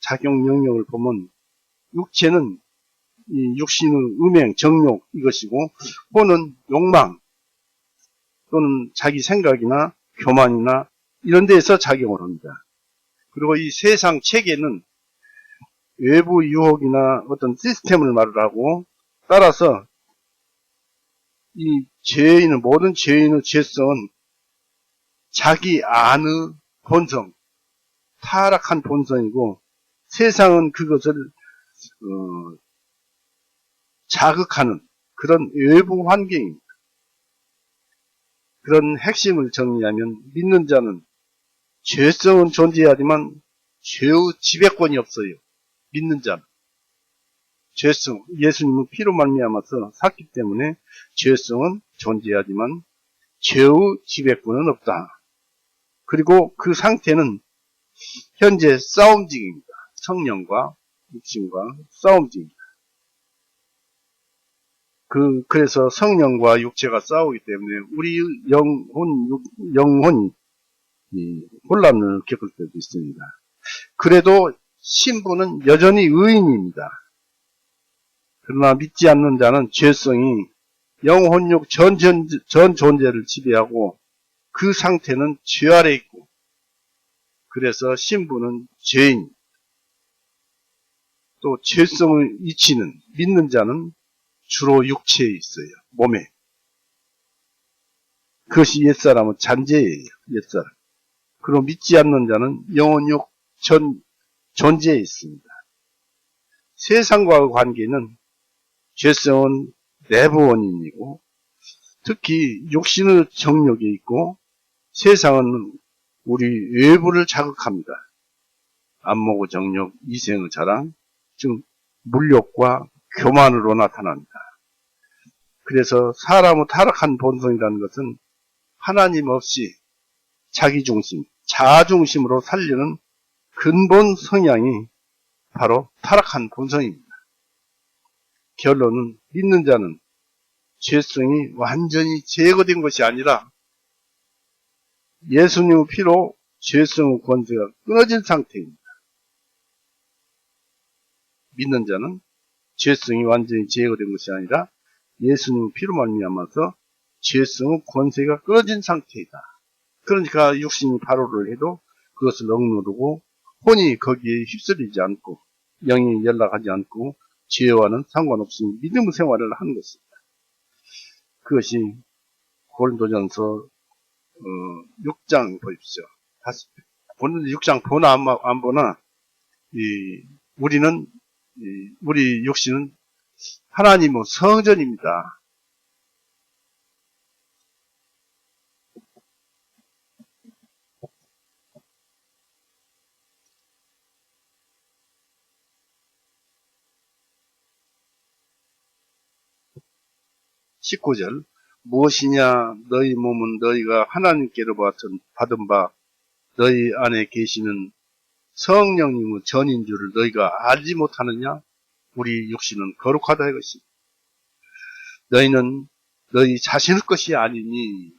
작용 영역을 보면 육체는 이 육신의 음행, 정욕 이것이고 혼은 욕망 또는 자기 생각이나 교만이나 이런 데에서 작용을 합니다. 그리고 이 세상 체계는 외부 유혹이나 어떤 시스템을 말을 하고 따라서 이 모든 죄인의 죄성은 자기 안의 본성, 타락한 본성이고 세상은 그것을 자극하는 그런 외부 환경입니다. 그런 핵심을 정리하면 믿는 자는 죄성은 존재하지만 죄의 지배권이 없어요. 믿는 자는. 죄성, 예수님은 피로 말미암아서 샀기 때문에 죄성은 존재하지만 죄의 지배권은 없다. 그리고 그 상태는 현재 싸움 중입니다. 성령과 육신과 싸움 중입니다. 그래서 성령과 육체가 싸우기 때문에 우리 영혼이 혼란을 겪을 때도 있습니다. 그래도 신부는 여전히 의인입니다. 그러나 믿지 않는 자는 죄성이 영혼육 전 존재를 지배하고 그 상태는 죄 아래 있고, 그래서 신부는 죄인, 또 죄성을 잊히는 믿는 자는 주로 육체에 있어요. 몸에. 그것이 옛사람은 잔재예요. 옛사람. 그리고 믿지 않는 자는 영혼육 존재에 있습니다. 세상과의 관계는 죄성은 내부 원인이고, 특히 육신의 정욕이 있고, 세상은 우리 외부를 자극합니다. 안목의 정욕, 이생의 자랑, 즉 물욕과 교만으로 나타납니다. 그래서 사람의 타락한 본성이라는 것은 하나님 없이 자기중심, 자아중심으로 살려는 근본 성향이 바로 타락한 본성입니다. 결론은 믿는 자는 죄성이 완전히 제거된 것이 아니라 예수님의 피로 죄성의 권세가 끊어진 상태입니다. 믿는 자는 죄성이 완전히 제거된 것이 아니라 예수님의 피로 말미암아서 죄성의 권세가 끊어진 상태이다. 그러니까 육신이 발호를 해도 그것을 억누르고 혼이 거기에 휩쓸리지 않고 영이 연락하지 않고 죄와는 상관없이 믿음의 생활을 하는 것입니다. 그것이 고린도전서 6장 보십시오. 다시 고린도 6장 보나 안 보나 우리 육신은 하나님의 성전입니다. (19절) 무엇이냐 너희 몸은 너희가 하나님께로 받은 바 너희 안에 계시는 성령님의 전인 줄을 너희가 알지 못하느냐? 우리 육신은 거룩하다 이것이. 너희는 너희 자신의 것이 아니니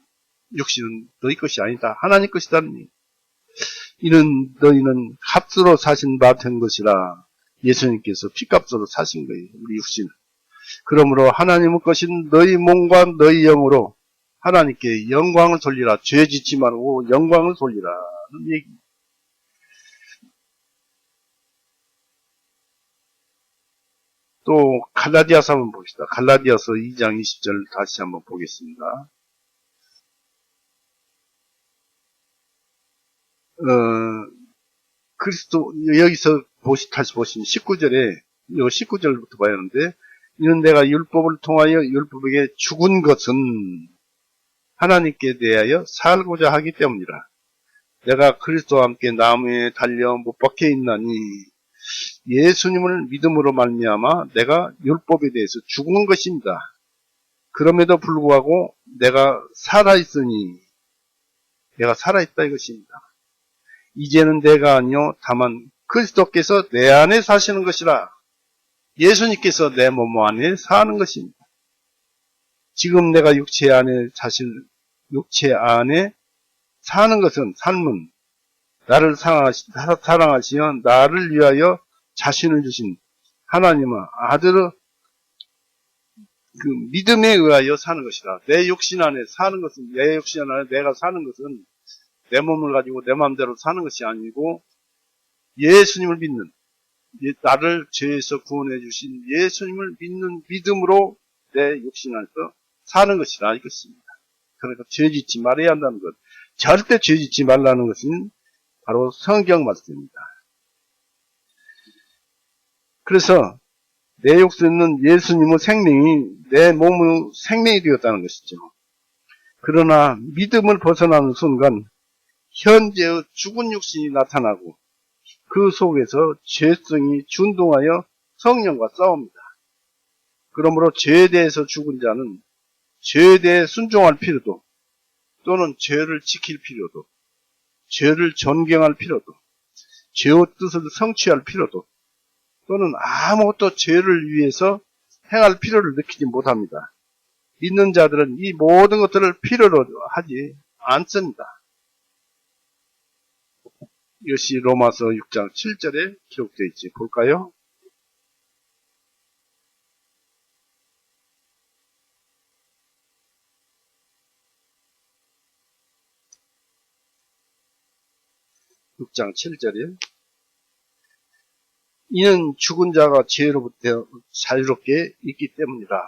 육신은 너희 것이 아니다. 하나님 것이다니. 이는 너희는 값으로 사신 바 된 것이라. 예수님께서 피값으로 사신 거예요. 우리 육신은. 그러므로 하나님의 것인 너희 몸과 너희 영으로 하나님께 영광을 돌리라. 죄 짓지 말고 영광을 돌리라는 얘기입니다. 또 갈라디아서 한번 봅시다. 갈라디아서 2장 20절 다시 한번 보겠습니다. 그리스도 여기서 다시 보시면 19절에 19절부터 봐야 하는데 이는 내가 율법을 통하여 율법에게 죽은 것은 하나님께 대하여 살고자 하기 때문이라. 내가 그리스도와 함께 나무에 달려 못 박혀 있나니 예수님을 믿음으로 말미암아 내가 율법에 대해서 죽은 것입니다. 그럼에도 불구하고 내가 살아있으니 내가 살아있다 이것입니다. 이제는 내가 아니요 다만 그리스도께서 내 안에 사시는 것이라. 예수님께서 내 몸 안에 사는 것입니다. 지금 내가 육체 안에 사는 것은 삶은 나를 사랑하시며 나를 위하여 자신을 주신 하나님의 아들의 그 믿음에 의하여 사는 것이라. 내 육신 안에 사는 것은 내 육신 안에 내가 사는 것은 내 몸을 가지고 내 마음대로 사는 것이 아니고 예수님을 믿는 나를 죄에서 구원해 주신 예수님을 믿는 믿음으로 내 육신 안에서 사는 것이라 이것입니다. 그러니까 죄 짓지 말아야 한다는 것. 절대 죄 짓지 말라는 것은 바로 성경 말씀입니다. 그래서 내 육신은 예수님의 생명이 내 몸의 생명이 되었다는 것이죠. 그러나 믿음을 벗어나는 순간 현재의 죽은 육신이 나타나고 그 속에서 죄성이 준동하여 성령과 싸웁니다. 그러므로 죄에 대해서 죽은 자는 죄에 대해 순종할 필요도 또는 죄를 지킬 필요도 죄를 전경할 필요도 죄의 뜻을 성취할 필요도 또는 아무것도 죄를 위해서 행할 필요를 느끼지 못합니다. 믿는 자들은 이 모든 것들을 필요로 하지 않습니다. 이것이 로마서 6장 7절에 기록되어 있지. 볼까요? 육 장 7절에 이는 죽은 자가 죄로부터 자유롭게 있기 때문이라.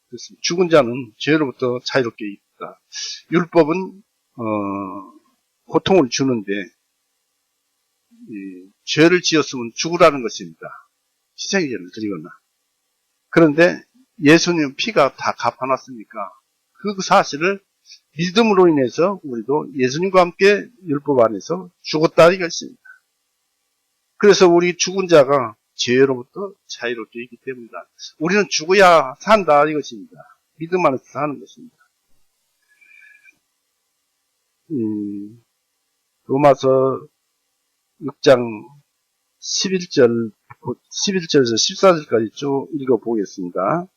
그렇습니다. 죽은 자는 죄로부터 자유롭게 있다. 율법은 고통을 주는데 죄를 지었으면 죽으라는 것입니다. 희생제를 드리거나. 그런데 예수님 피가 다 갚아놨으니까 그 사실을 믿음으로 인해서 우리도 예수님과 함께 율법 안에서 죽었다 이것입니다. 그래서 우리 죽은 자가 죄로부터 자유롭게 있기 때문이다. 우리는 죽어야 산다 이것입니다. 믿음 안에서 사는 것입니다. 로마서 6장 11절에서 14절까지 쭉 읽어보겠습니다.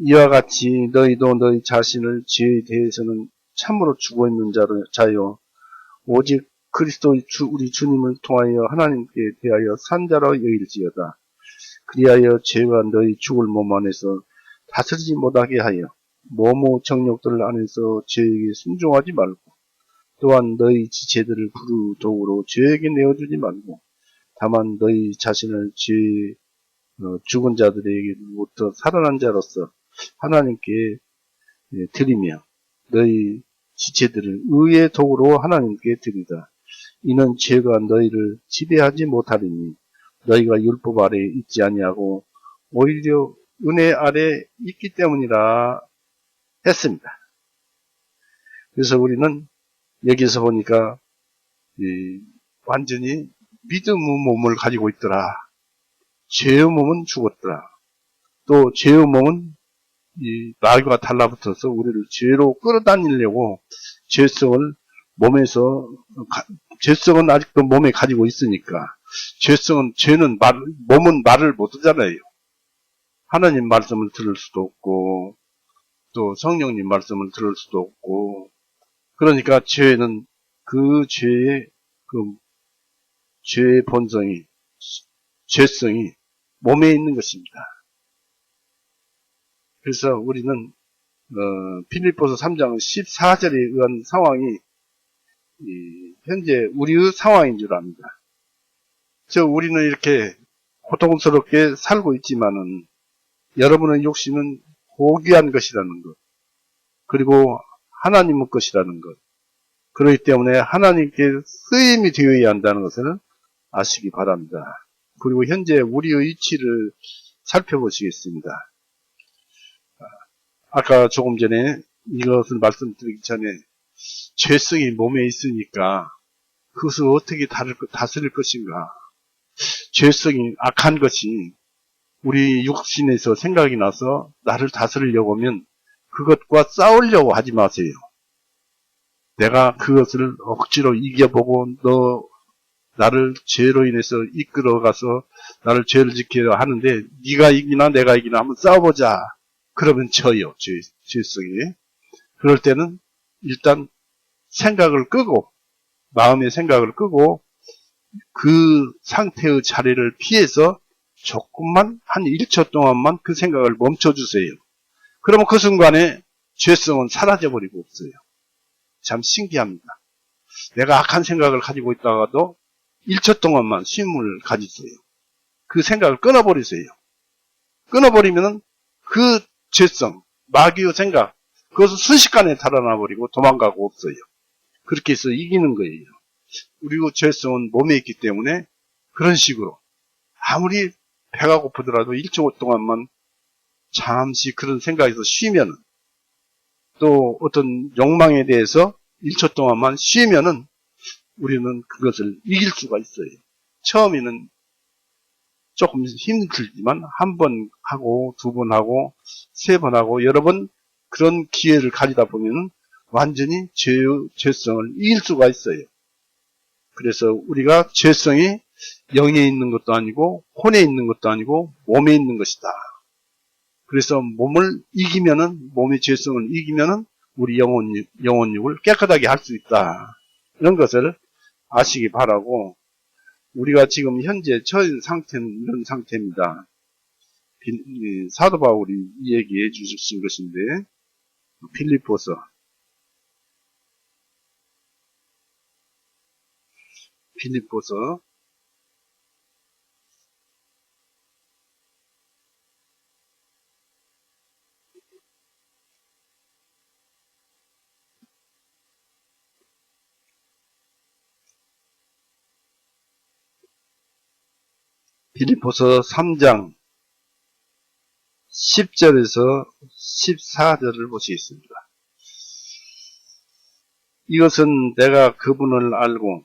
이와 같이 너희도 너희 자신을 죄에 대해서는 참으로 죽어있는 자요 오직 그리스도 우리 주님을 통하여 하나님께 대하여 산 자로 여길지어다. 그리하여 죄가 너희 죽을 몸 안에서 다스리지 못하게 하여 몸의 정욕들 안에서 죄에게 순종하지 말고 또한 너희 지체들을 부르도구로 죄에게 내어주지 말고 다만 너희 자신을 죽은 자들에게부터 살아난 자로서 하나님께 드리며 너희 지체들을 의의 도구로 하나님께 드리다. 이는 죄가 너희를 지배하지 못하리니 너희가 율법 아래에 있지 아니하고 오히려 은혜 아래에 있기 때문이라 했습니다. 그래서 우리는 여기서 보니까 완전히 믿음의 몸을 가지고 있더라. 죄의 몸은 죽었더라. 또 죄의 몸은 마귀와 달라붙어서 우리를 죄로 끌어다니려고 죄성을 죄성은 아직도 몸에 가지고 있으니까 죄는 몸은 말을 못 하잖아요. 하나님 말씀을 들을 수도 없고 또 성령님 말씀을 들을 수도 없고 그러니까 죄는 죄의 본성이 죄성이 몸에 있는 것입니다. 그래서 우리는 빌립보서 3장 14절에 의한 상황이 현재 우리의 상황인 줄 압니다. 우리는 이렇게 고통스럽게 살고 있지만은 여러분의 욕심은 고귀한 것이라는 것, 그리고 하나님의 것이라는 것, 그렇기 때문에 하나님께 쓰임이 되어야 한다는 것을 아시기 바랍니다. 그리고 현재 우리의 위치를 살펴보시겠습니다. 아까 조금 전에 이것을 말씀드리기 전에 죄성이 몸에 있으니까 그것을 어떻게 다스릴 것인가. 죄성이 악한 것이 우리 육신에서 생각이 나서 나를 다스리려고 하면 그것과 싸우려고 하지 마세요. 내가 그것을 억지로 이겨보고 나를 죄로 인해서 이끌어가서 나를 죄를 지키려 하는데 네가 이기나 내가 이기나 한번 싸워보자. 그러면 져요. 죄성이. 그럴 때는 일단 생각을 끄고 마음의 생각을 끄고 그 상태의 자리를 피해서 조금만 한 1초 동안만 그 생각을 멈춰주세요. 그러면 그 순간에 죄성은 사라져버리고 없어요. 참 신기합니다. 내가 악한 생각을 가지고 있다가도 1초 동안만 쉼을 가지세요. 그 생각을 끊어버리세요. 끊어버리면 그 죄성, 마귀의 생각, 그것은 순식간에 달아나버리고 도망가고 없어요. 그렇게 해서 이기는 거예요. 그리고 죄성은 몸에 있기 때문에 그런 식으로 아무리 배가 고프더라도 1초 동안만 잠시 그런 생각에서 쉬면은 또 어떤 욕망에 대해서 1초 동안만 쉬면은 우리는 그것을 이길 수가 있어요. 처음에는 조금 힘들지만 한 번 하고 두 번 하고 세 번 하고 여러 번 그런 기회를 가지다 보면 완전히 죄성을 이길 수가 있어요. 그래서 우리가 죄성이 영에 있는 것도 아니고 혼에 있는 것도 아니고 몸에 있는 것이다. 그래서 몸을 이기면은 몸의 죄성을 이기면은 우리 영혼육을 깨끗하게 할 수 있다. 이런 것을 아시기 바라고 우리가 지금 현재 처한 상태는 이런 상태입니다. 사도 바울이 얘기해 주신 것인데 빌립보서 3장 10절에서 14절을 보시겠습니다. 이것은 내가 그분을 알고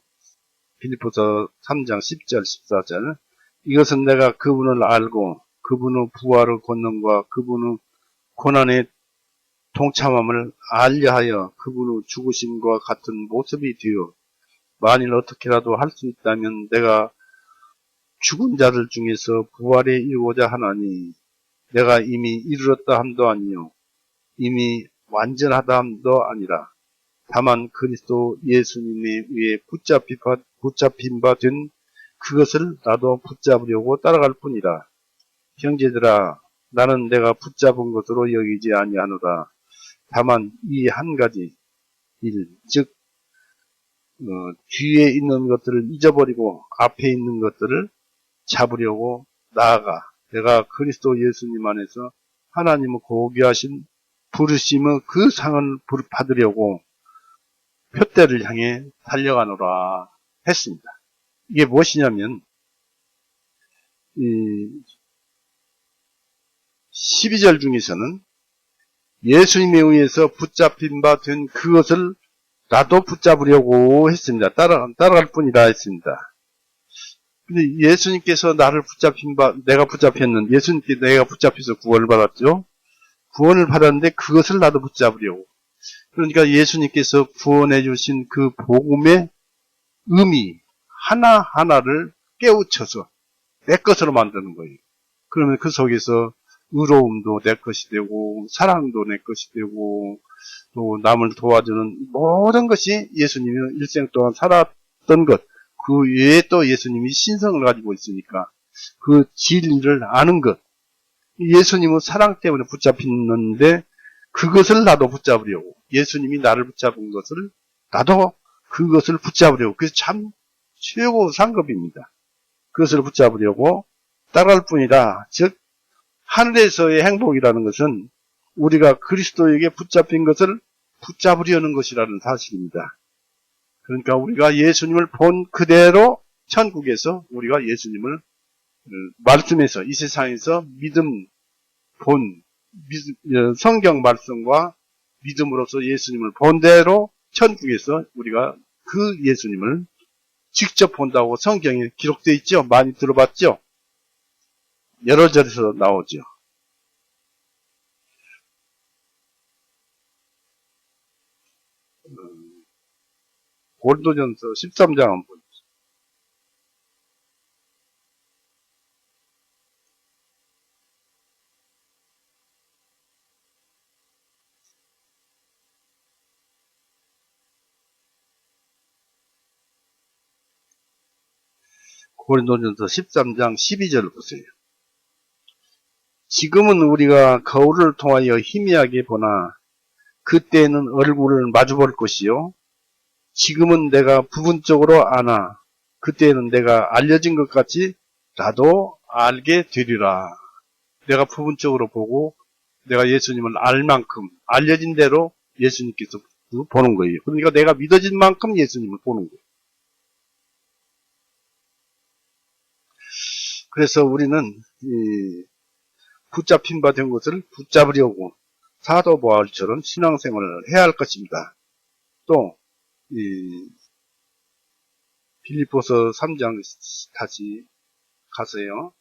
빌립보서 3장 10절 14절 이것은 내가 그분을 알고 그분의 부활의 권능과 그분의 고난의 동참함을 알려하여 그분의 죽으심과 같은 모습이 되어 만일 어떻게라도 할 수 있다면 내가 죽은 자들 중에서 부활에 이루고자 하나니 내가 이미 이르렀다 함도 아니요 이미 완전하다 함도 아니라 다만 그리스도 예수님에 의해 붙잡힌 바 된 그것을 나도 붙잡으려고 따라갈 뿐이라. 형제들아 나는 내가 붙잡은 것으로 여기지 아니하노라. 다만 이 한 가지 일, 즉 뒤에 있는 것들을 잊어버리고 앞에 있는 것들을 잡으려고 나아가 내가 그리스도 예수님 안에서 하나님의 고귀하신 부르심의 그 상을 받으려고 표대를 향해 달려가노라 했습니다. 이게 무엇이냐면 12절 중에서는 예수님에 의해서 붙잡힌 바 된 그것을 나도 붙잡으려고 했습니다. 따라갈 뿐이라 했습니다. 근데 예수님께서 나를 내가 붙잡혔는, 예수님께 내가 붙잡혀서 구원을 받았죠? 구원을 받았는데 그것을 나도 붙잡으려고. 그러니까 예수님께서 구원해 주신 그 복음의 의미 하나하나를 깨우쳐서 내 것으로 만드는 거예요. 그러면 그 속에서 의로움도 내 것이 되고 사랑도 내 것이 되고 또 남을 도와주는 모든 것이 예수님이 일생 동안 살았던 것, 그 외에 또 예수님이 신성을 가지고 있으니까 그 진리를 아는 것, 예수님은 사랑 때문에 붙잡혔는데 그것을 나도 붙잡으려고, 예수님이 나를 붙잡은 것을 나도 그것을 붙잡으려고, 그래서 참 최고 상급입니다. 그것을 붙잡으려고 따라갈 뿐이다. 즉 하늘에서의 행복이라는 것은 우리가 그리스도에게 붙잡힌 것을 붙잡으려는 것이라는 사실입니다. 그러니까 우리가 예수님을 본 그대로 천국에서 우리가 예수님을 말씀에서 이 세상에서 성경 말씀과 믿음으로써 예수님을 본 대로 천국에서 우리가 그 예수님을 직접 본다고 성경에 기록되어 있죠. 많이 들어봤죠. 여러 절에서 나오죠. 고린도전서 13장 한번 보죠. 고린도전서 13장 12절을 보세요. 지금은 우리가 거울을 통하여 희미하게 보나 그때는 얼굴을 마주볼 것이요. 지금은 내가 부분적으로 아나 그때는 내가 알려진 것 같이 나도 알게 되리라. 내가 부분적으로 보고 내가 예수님을 알 만큼 알려진 대로 예수님께서 보는 거예요. 그러니까 내가 믿어진 만큼 예수님을 보는 거예요. 그래서 우리는 붙잡힌 바 된 것을 붙잡으려고 사도 바울처럼 신앙생활을 해야 할 것입니다. 또 빌립보서 3장 다시 가세요.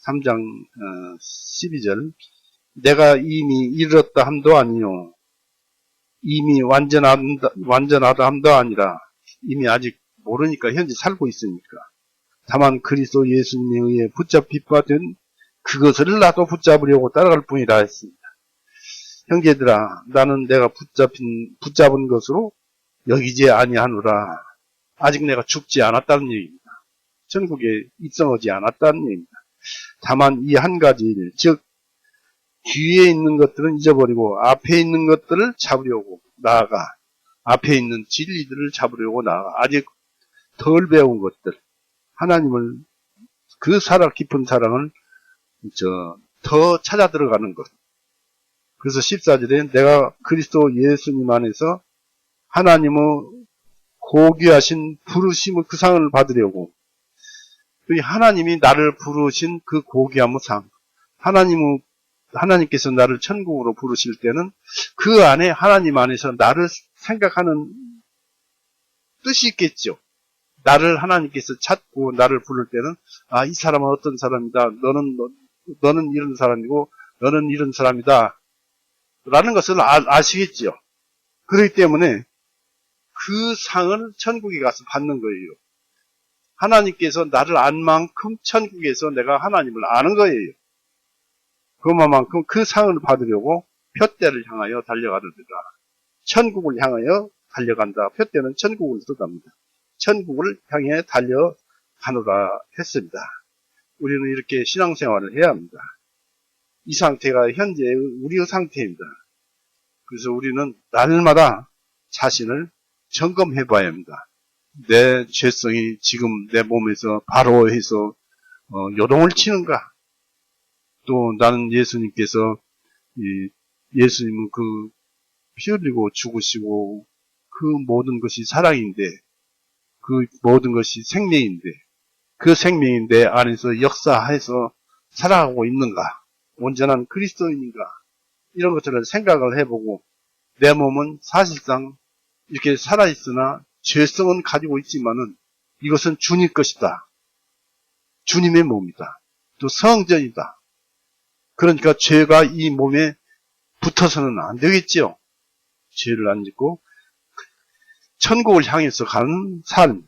3장 12절 내가 이미 이르렀다 함도 아니요 이미 완전하다 함도 아니라 이미 아직 모르니까 현재 살고 있으니까 다만 그리스도 예수님에 의해 붙잡힌 바 된 그것을 나도 붙잡으려고 따라갈 뿐이라 했습니다. 형제들아 나는 내가 붙잡은 것으로 여기지 아니하노라. 아직 내가 죽지 않았다는 얘기입니다. 천국에 입성하지 않았다는 얘기입니다. 다만 이 한 가지 일, 즉 뒤에 있는 것들은 잊어버리고 앞에 있는 것들을 잡으려고 나아가 앞에 있는 진리들을 잡으려고 나아가 아직 덜 배운 것들 하나님을 그 깊은 사랑을 더 찾아 들어가는 것. 그래서 14절에 내가 그리스도 예수님 안에서 하나님의 고귀하신 부르심의 그 상을 받으려고 하나님이 나를 부르신 그 고귀함의 상 하나님께서 나를 천국으로 부르실 때는 그 안에 하나님 안에서 나를 생각하는 뜻이 있겠죠. 나를 하나님께서 찾고 나를 부를 때는 이 사람은 어떤 사람이다. 너는 이런 사람이고 너는 이런 사람이다. 라는 것을 아시겠죠. 그렇기 때문에 그 상을 천국에 가서 받는 거예요. 하나님께서 나를 안 만큼 천국에서 내가 하나님을 아는 거예요. 그만큼 그 상을 받으려고 푯대를 향하여 달려가느니라. 천국을 향하여 달려간다. 푯대는 천국을 뜻합니다. 천국을 향해 달려가노라 했습니다. 우리는 이렇게 신앙생활을 해야 합니다. 이 상태가 현재 우리의 상태입니다. 그래서 우리는 날마다 자신을 점검해 봐야 합니다. 내 죄성이 지금 내 몸에서 바로 해서 요동을 치는가? 또 나는 예수님께서 예수님은 그 피 흘리고 죽으시고 그 모든 것이 사랑인데 그 모든 것이 생명인데 그 생명이 내 안에서 역사해서 살아가고 있는가? 온전한 그리스도인인가? 이런 것들을 생각을 해보고 내 몸은 사실상 이렇게 살아있으나 죄성은 가지고 있지만은 이것은 주님 것이다. 주님의 몸이다. 또 성전이다. 그러니까 죄가 이 몸에 붙어서는 안 되겠지요. 죄를 안 짓고 천국을 향해서 가는 삶.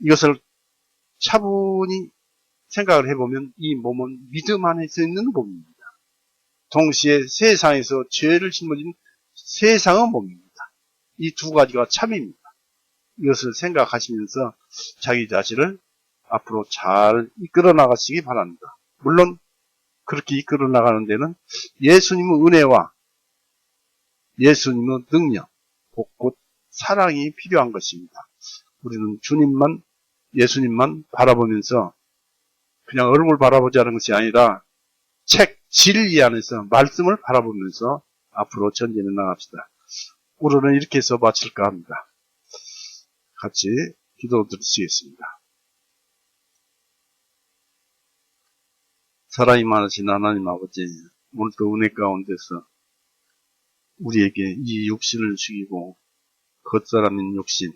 이것을 차분히 생각을 해보면 이 몸은 믿음 안에서 있는 몸입니다. 동시에 세상에서 죄를 짊어진 세상의 몸입니다. 이 두 가지가 참입니다. 이것을 생각하시면서 자기 자신을 앞으로 잘 이끌어 나가시기 바랍니다. 물론 그렇게 이끌어 나가는 데는 예수님의 은혜와 예수님의 능력, 곧 사랑이 필요한 것입니다. 우리는 주님만, 예수님만 바라보면서 그냥 얼굴 바라보자는 것이 아니라 책, 진리 안에서 말씀을 바라보면서 앞으로 전진해 나갑시다. 오늘은 이렇게 해서 마칠까 합니다. 같이 기도 드리시겠습니다. 사랑이 많으신 하나님 아버지, 오늘도 은혜 가운데서 우리에게 이 육신을 죽이고 겉사람인 육신,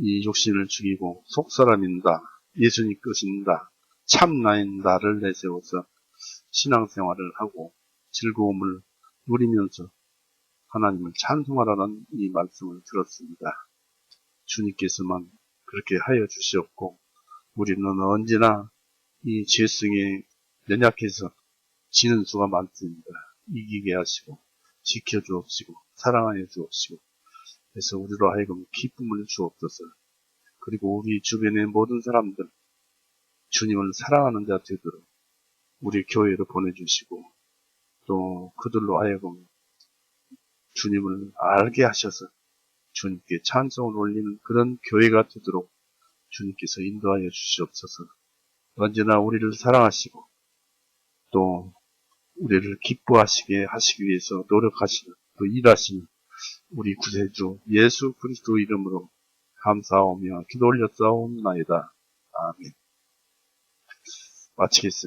이 육신을 죽이고 속사람인 나, 예수님 것입니다. 참 나인 나를 내세워서 신앙생활을 하고 즐거움을 누리면서 하나님을 찬송하라는 이 말씀을 들었습니다. 주님께서만 그렇게 하여 주시옵고 우리는 언제나 이 죄성에 연약해서 지는 수가 많습니다. 이기게 하시고 지켜주옵시고 사랑하여 주옵시고 그래서 우리로 하여금 기쁨을 주옵소서. 그리고 우리 주변의 모든 사람들 주님을 사랑하는 자 되도록 우리 교회로 보내주시고 또 그들로 하여금 주님을 알게 하셔서 주님께 찬송을 올리는 그런 교회가 되도록 주님께서 인도하여 주시옵소서. 언제나 우리를 사랑하시고 또 우리를 기뻐하시게 하시기 위해서 노력하시는 또 일하시는 우리 구세주 예수 그리스도 이름으로 감사하며 기도 올렸사옵나이다. 아멘. 마치겠습니다.